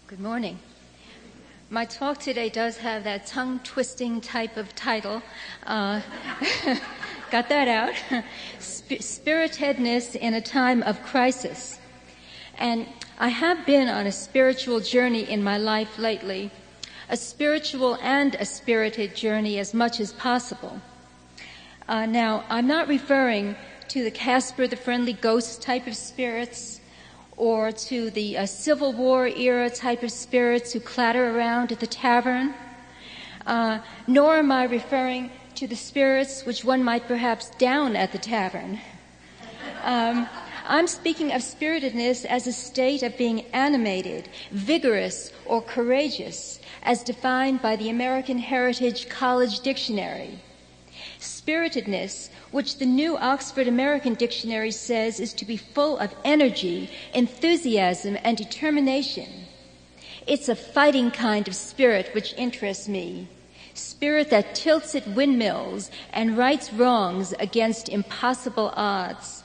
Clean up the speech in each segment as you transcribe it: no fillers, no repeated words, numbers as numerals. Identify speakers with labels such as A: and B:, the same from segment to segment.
A: Good morning. My talk today does have that tongue-twisting type of title. Got that out. Spiritedness in a time of crisis. And I have been on a spiritual journey in my life lately, a spiritual and a spirited journey as much as possible. Now, I'm not referring to the Casper the Friendly Ghost type of spirits, or to the Civil War era type of spirits who clatter around at the tavern, nor am I referring to the spirits which one might perhaps down at the tavern. I'm speaking of spiritedness as a state of being animated, vigorous, or courageous, as defined by the American Heritage College Dictionary. Spiritedness, which the New Oxford American Dictionary says is to be full of energy, enthusiasm, and determination. It's a fighting kind of spirit which interests me, spirit that tilts at windmills and rights wrongs against impossible odds.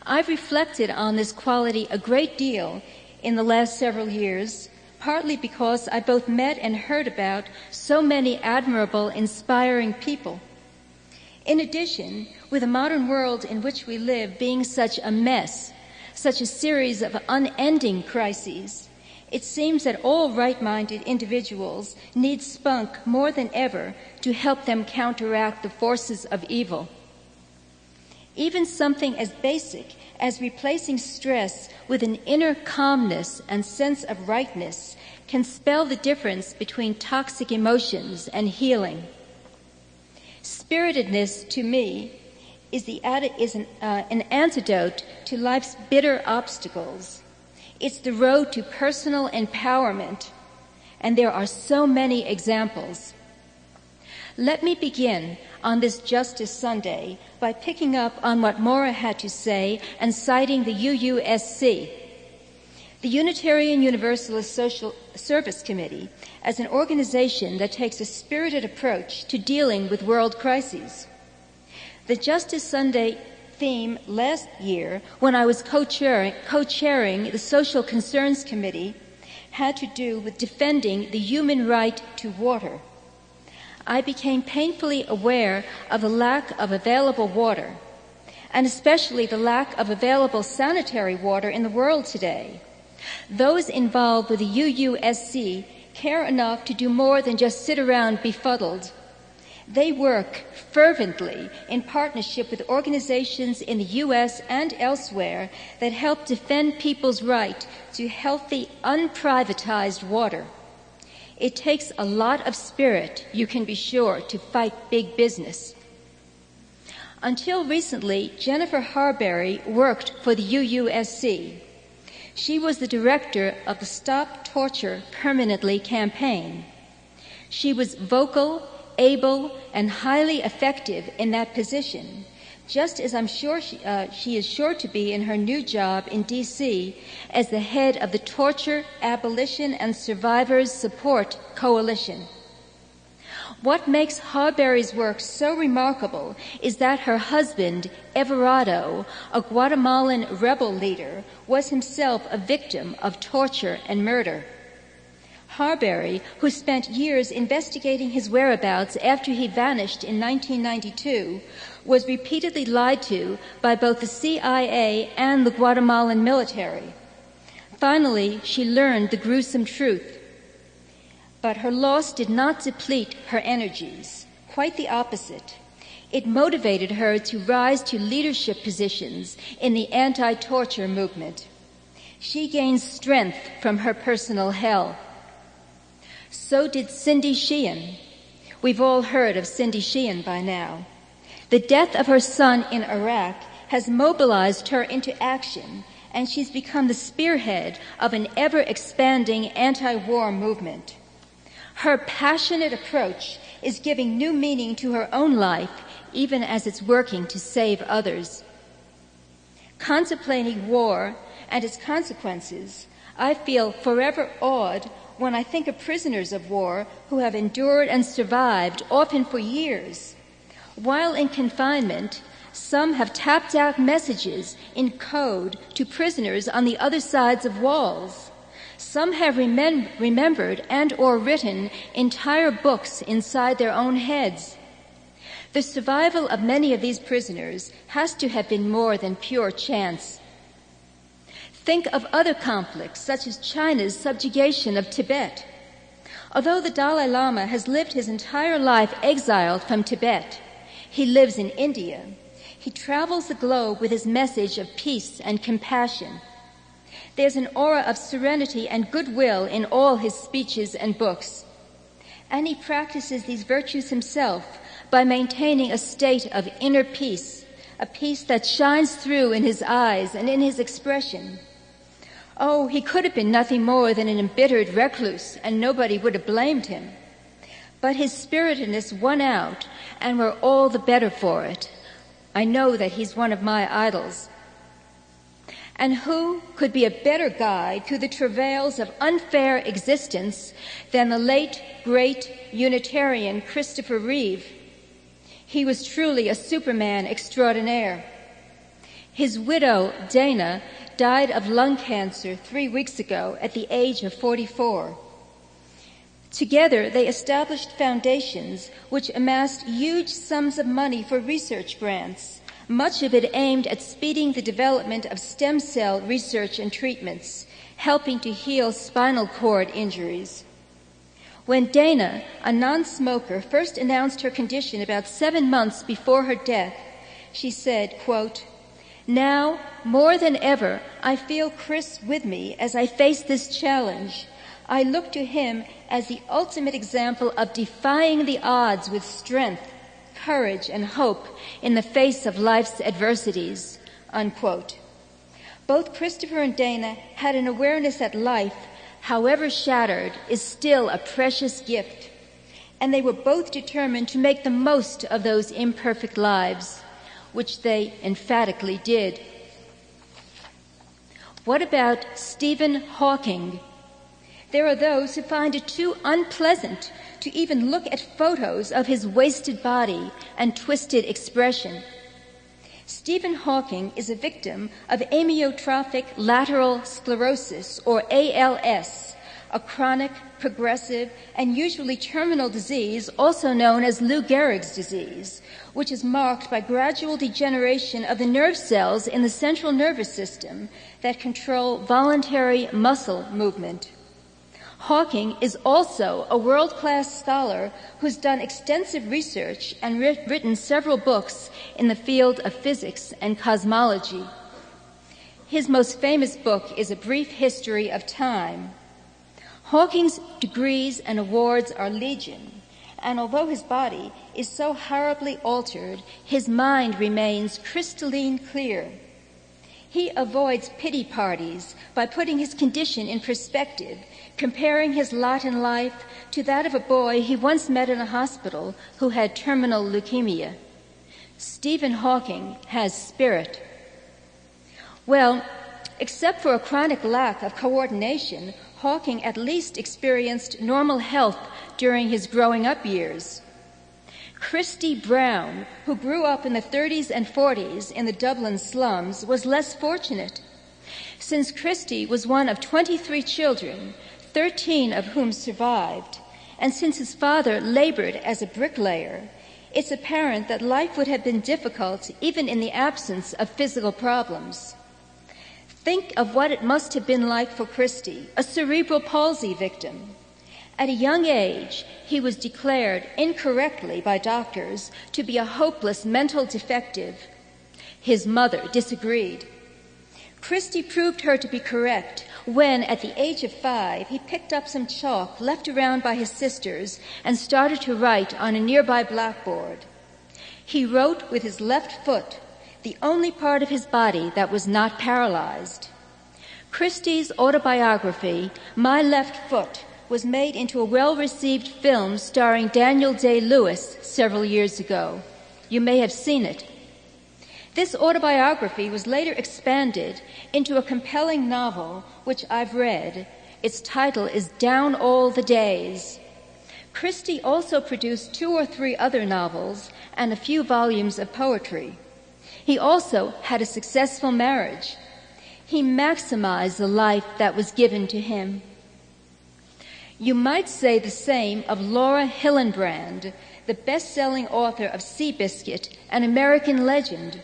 A: I've reflected on this quality a great deal in the last several years, partly because I both met and heard about so many admirable, inspiring people. In addition, with the modern world in which we live being such a mess, such a series of unending crises, it seems that all right-minded individuals need spunk more than ever to help them counteract the forces of evil. Even something as basic as replacing stress with an inner calmness and sense of rightness can spell the difference between toxic emotions and healing. Spiritedness, to me, is an antidote to life's bitter obstacles. It's the road to personal empowerment, and there are so many examples. Let me begin on this Justice Sunday by picking up on what Maura had to say and citing the UUSC, the Unitarian Universalist Social Service Committee, as an organization that takes a spirited approach to dealing with world crises. The Justice Sunday theme last year, when I was co-chairing the Social Concerns Committee, had to do with defending the human right to water. I became painfully aware of the lack of available water, and especially the lack of available sanitary water in the world today. Those involved with the UUSC care enough to do more than just sit around befuddled. They work fervently in partnership with organizations in the U.S. and elsewhere that help defend people's right to healthy, unprivatized water. It takes a lot of spirit, you can be sure, to fight big business. Until recently, Jennifer Harberry worked for the UUSC. She was the director of the Stop Torture Permanently campaign. She was vocal, able, and highly effective in that position, just as I'm sure she is sure to be in her new job in D.C. as the head of the Torture, Abolition, and Survivors Support Coalition. What makes Harberry's work so remarkable is that her husband, Everardo, a Guatemalan rebel leader, was himself a victim of torture and murder. Harberry, who spent years investigating his whereabouts after he vanished in 1992, was repeatedly lied to by both the CIA and the Guatemalan military. Finally, she learned the gruesome truth. But her loss did not deplete her energies. Quite the opposite. It motivated her to rise to leadership positions in the anti-torture movement. She gained strength from her personal hell. So did Cindy Sheehan. We've all heard of Cindy Sheehan by now. The death of her son in Iraq has mobilized her into action, and she's become the spearhead of an ever-expanding anti-war movement. Her passionate approach is giving new meaning to her own life, even as it's working to save others. Contemplating war and its consequences, I feel forever awed when I think of prisoners of war who have endured and survived, often for years. While in confinement, some have tapped out messages in code to prisoners on the other sides of walls. Some have remembered and or written entire books inside their own heads. The survival of many of these prisoners has to have been more than pure chance. Think of other conflicts, such as China's subjugation of Tibet. Although the Dalai Lama has lived his entire life exiled from Tibet, he lives in India. He travels the globe with his message of peace and compassion. There's an aura of serenity and goodwill in all his speeches and books. And he practices these virtues himself by maintaining a state of inner peace, a peace that shines through in his eyes and in his expression. Oh, he could have been nothing more than an embittered recluse, and nobody would have blamed him. But his spiritedness won out, and we're all the better for it. I know that he's one of my idols. And who could be a better guide through the travails of unfair existence than the late, great Unitarian Christopher Reeve? He was truly a Superman extraordinaire. His widow, Dana, died of lung cancer 3 weeks ago at the age of 44. Together, they established foundations which amassed huge sums of money for research grants, much of it aimed at speeding the development of stem cell research and treatments, helping to heal spinal cord injuries. When Dana, a non-smoker, first announced her condition about 7 months before her death, she said, quote, "Now, more than ever, I feel Chris with me as I face this challenge. I look to him as the ultimate example of defying the odds with strength, courage, and hope in the face of life's adversities," unquote. Both Christopher and Dana had an awareness that life, however shattered, is still a precious gift, and they were both determined to make the most of those imperfect lives, which they emphatically did. What about Stephen Hawking? There are those who find it too unpleasant to even look at photos of his wasted body and twisted expression. Stephen Hawking is a victim of amyotrophic lateral sclerosis, or ALS, a chronic, progressive, and usually terminal disease also known as Lou Gehrig's disease, which is marked by gradual degeneration of the nerve cells in the central nervous system that control voluntary muscle movement. Hawking is also a world-class scholar who's done extensive research and written several books in the field of physics and cosmology. His most famous book is A Brief History of Time. Hawking's degrees and awards are legion, and although his body is so horribly altered, his mind remains crystalline clear. He avoids pity parties by putting his condition in perspective, comparing his lot in life to that of a boy he once met in a hospital who had terminal leukemia. Stephen Hawking has spirit. Well, except for a chronic lack of coordination, Hawking at least experienced normal health during his growing up years. Christy Brown, who grew up in the 30s and 40s in the Dublin slums, was less fortunate. Since Christy was one of 23 children, 13 of whom survived, and since his father labored as a bricklayer, it's apparent that life would have been difficult even in the absence of physical problems. Think of what it must have been like for Christy, a cerebral palsy victim. At a young age, he was declared incorrectly by doctors to be a hopeless mental defective. His mother disagreed. Christy proved her to be correct when, at the age of 5, he picked up some chalk left around by his sisters and started to write on a nearby blackboard. He wrote with his left foot, the only part of his body that was not paralyzed. Christy's autobiography, My Left Foot, was made into a well-received film starring Daniel Day-Lewis several years ago. You may have seen it. This autobiography was later expanded into a compelling novel, which I've read. Its title is Down All the Days. Christy also produced 2 or 3 other novels and a few volumes of poetry. He also had a successful marriage. He maximized the life that was given to him. You might say the same of Laura Hillenbrand, the best-selling author of Seabiscuit, an American legend.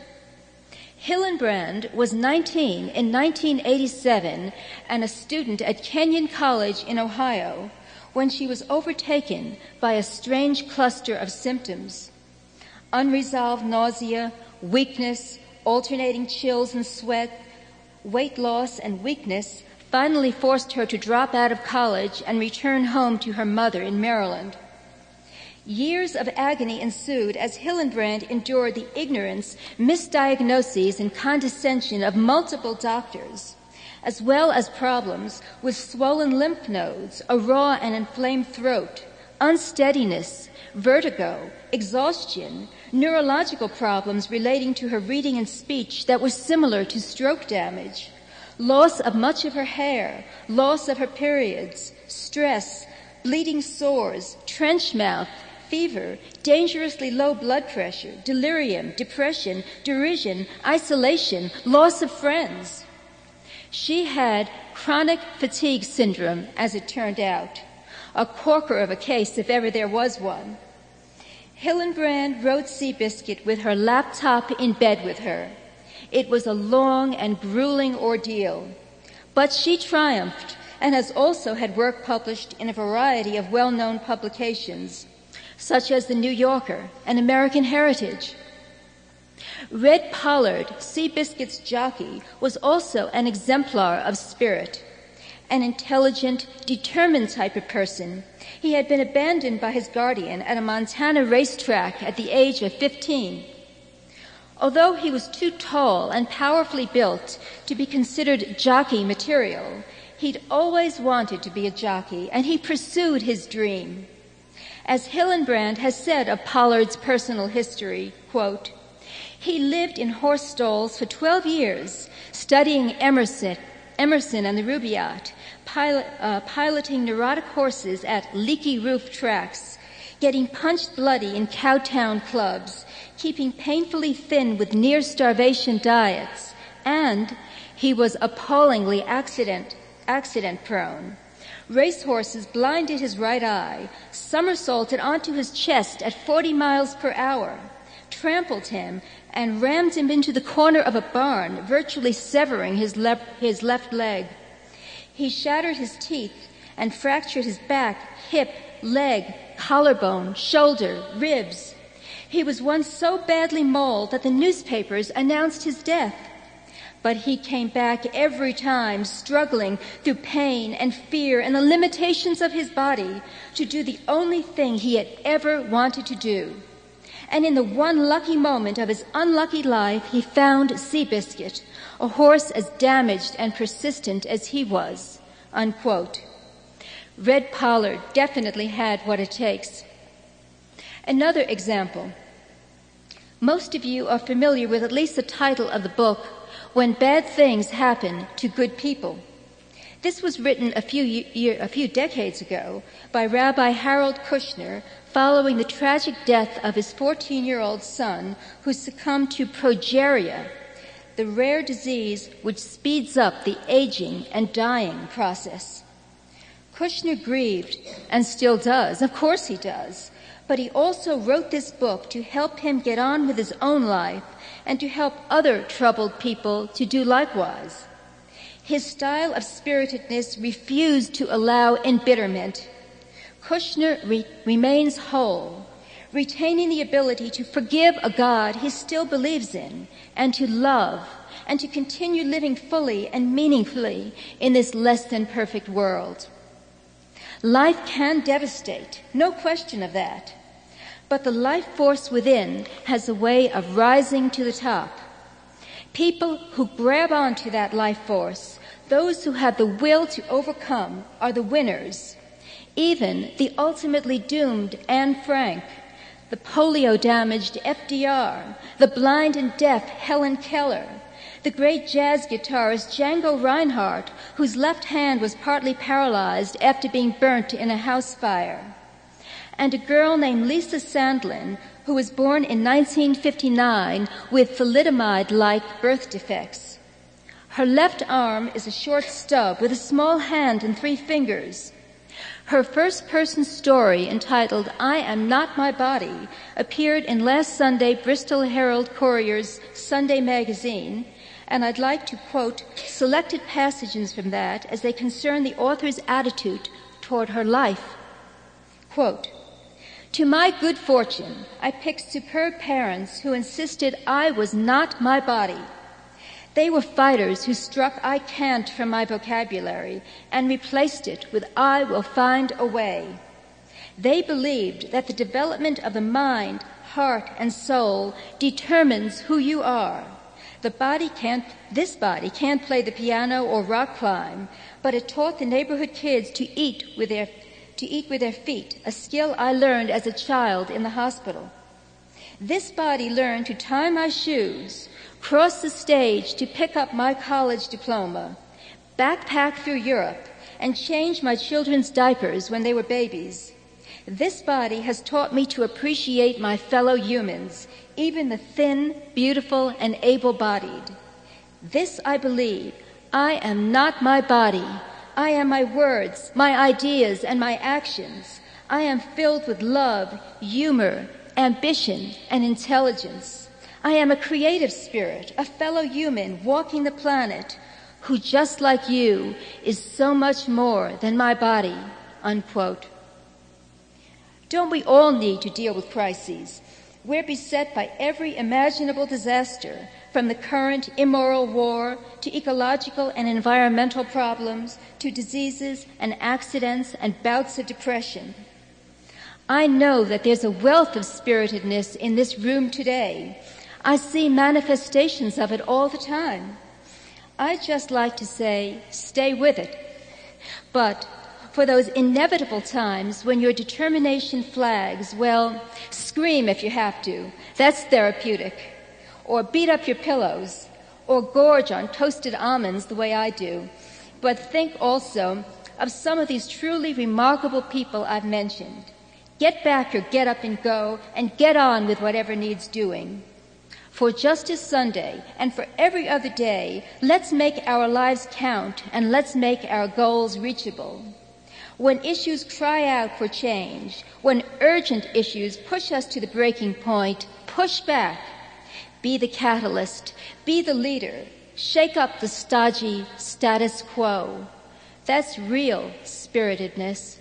A: Hillenbrand was 19 in 1987 and a student at Kenyon College in Ohio when she was overtaken by a strange cluster of symptoms. Unresolved nausea, weakness, alternating chills and sweat, weight loss and weakness finally forced her to drop out of college and return home to her mother in Maryland. Years of agony ensued as Hillenbrand endured the ignorance, misdiagnoses, and condescension of multiple doctors, as well as problems with swollen lymph nodes, a raw and inflamed throat, unsteadiness, vertigo, exhaustion, neurological problems relating to her reading and speech that were similar to stroke damage, loss of much of her hair, loss of her periods, stress, bleeding sores, trench mouth, fever, dangerously low blood pressure, delirium, depression, derision, isolation, loss of friends. She had chronic fatigue syndrome, as it turned out, a corker of a case if ever there was one. Hillenbrand wrote Seabiscuit with her laptop in bed with her. It was a long and grueling ordeal, but she triumphed and has also had work published in a variety of well-known publications, such as The New Yorker and American Heritage. Red Pollard, Seabiscuit's jockey, was also an exemplar of spirit, an intelligent, determined type of person. He had been abandoned by his guardian at a Montana racetrack at the age of 15. Although he was too tall and powerfully built to be considered jockey material, he'd always wanted to be a jockey, and he pursued his dream. As Hillenbrand has said of Pollard's personal history, quote, "He lived in horse stalls for 12 years, studying Emerson and the Rubaiyat, piloting neurotic horses at leaky roof tracks, getting punched bloody in cowtown clubs, keeping painfully thin with near-starvation diets, and he was appallingly accident-prone. Racehorses blinded his right eye, somersaulted onto his chest at 40 miles per hour, trampled him, and rammed him into the corner of a barn, virtually severing his left leg. He shattered his teeth and fractured his back, hip, leg, collarbone, shoulder, ribs. He was once so badly mauled that the newspapers announced his death. But he came back every time, struggling through pain and fear and the limitations of his body to do the only thing he had ever wanted to do. And in the one lucky moment of his unlucky life, he found Seabiscuit, a horse as damaged and persistent as he was." Unquote. Red Pollard definitely had what it takes. Another example. Most of you are familiar with at least the title of the book, When Bad Things Happen to Good People. This was written a few decades ago by Rabbi Harold Kushner following the tragic death of his 14-year-old son who succumbed to progeria, the rare disease which speeds up the aging and dying process. Kushner grieved, and still does. Of course he does. But he also wrote this book to help him get on with his own life and to help other troubled people to do likewise. His style of spiritedness refused to allow embitterment. Kushner remains whole, retaining the ability to forgive a God he still believes in, and to love, and to continue living fully and meaningfully in this less than perfect world. Life can devastate, no question of that. But the life force within has a way of rising to the top. People who grab onto that life force, those who have the will to overcome, are the winners. Even the ultimately doomed Anne Frank, the polio-damaged FDR, the blind and deaf Helen Keller, the great jazz guitarist Django Reinhardt, whose left hand was partly paralyzed after being burnt in a house fire, and a girl named Lisa Sandlin, who was born in 1959 with thalidomide-like birth defects. Her left arm is a short stub with a small hand and 3 fingers. Her first-person story, entitled I Am Not My Body, appeared in last Sunday Bristol Herald Courier's Sunday magazine, and I'd like to quote selected passages from that as they concern the author's attitude toward her life. Quote, "To my good fortune, I picked superb parents who insisted I was not my body. They were fighters who struck I can't from my vocabulary and replaced it with I will find a way. They believed that the development of the mind, heart, and soul determines who you are. This body can't play the piano or rock climb, but it taught the neighborhood kids to eat with their feet, a skill I learned as a child in the hospital. This body learned to tie my shoes, cross the stage to pick up my college diploma, backpack through Europe, and change my children's diapers when they were babies. This body has taught me to appreciate my fellow humans, even the thin, beautiful, and able-bodied. This I believe. I am not my body. I am my words, my ideas, and my actions. I am filled with love, humor, ambition, and intelligence. I am a creative spirit, a fellow human walking the planet, who, just like you, is so much more than my body," unquote. Don't we all need to deal with crises? We're beset by every imaginable disaster, from the current immoral war to ecological and environmental problems to diseases and accidents and bouts of depression. I know that there's a wealth of spiritedness in this room today. I see manifestations of it all the time. I'd just like to say, stay with it. But for those inevitable times when your determination flags, well, scream if you have to. That's therapeutic. Or beat up your pillows. Or gorge on toasted almonds the way I do. But think also of some of these truly remarkable people I've mentioned. Get back your get up and go and get on with whatever needs doing. For Justice Sunday and for every other day, let's make our lives count and let's make our goals reachable. When issues cry out for change, when urgent issues push us to the breaking point, push back. Be the catalyst, be the leader, shake up the stodgy status quo. That's real spiritedness.